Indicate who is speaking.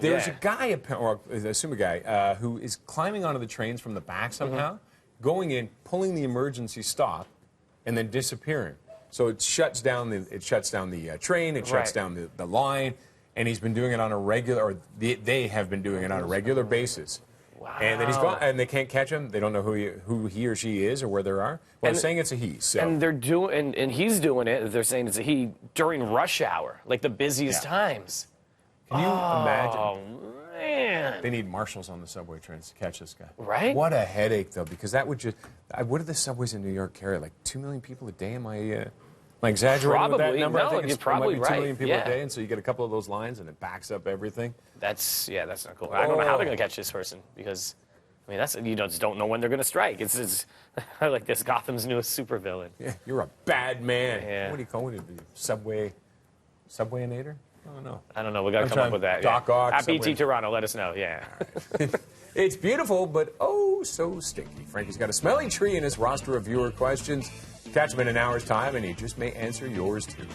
Speaker 1: know.
Speaker 2: There's a guy, or I assume a guy, who is climbing onto the trains from the back somehow, going in, pulling the emergency stop, and then disappearing. So it shuts down the train, it shuts down the line, and he's been doing it on a regular, or they have been doing it on a regular basis.
Speaker 1: Wow.
Speaker 2: And then he's gone, and they can't catch him. They don't know who he or she is or where they are. Well, I'm saying it's a he. So.
Speaker 1: And they're doing, and he's doing it. They're saying it's a he during rush hour, like the busiest times.
Speaker 2: Can you imagine?
Speaker 1: Oh man!
Speaker 2: They need marshals on the subway trains to catch this guy.
Speaker 1: Right?
Speaker 2: What a headache, though, because that would just. What do the subways in New York carry? Like 2 million people a day? Am I exaggerating with that number?
Speaker 1: No,
Speaker 2: I think
Speaker 1: you're probably
Speaker 2: it might be 2 million
Speaker 1: right.
Speaker 2: people a day, and so you get a couple of those lines, and it backs up everything.
Speaker 1: That's not cool. I don't know how they're going to catch this person because. I mean, you just don't know when they're going to strike. It's like this Gotham's newest supervillain.
Speaker 2: Yeah, you're a bad man.
Speaker 1: Yeah.
Speaker 2: What do you call it? Subwayinator?
Speaker 1: I don't know. We got to come up with that.
Speaker 2: Doc Ock.
Speaker 1: At BT Toronto, let us know. Yeah.
Speaker 2: Right. It's beautiful, but oh so stinky. Frankie's got a smelly tree in his roster of viewer questions. Catch him in an hour's time, and he just may answer yours too.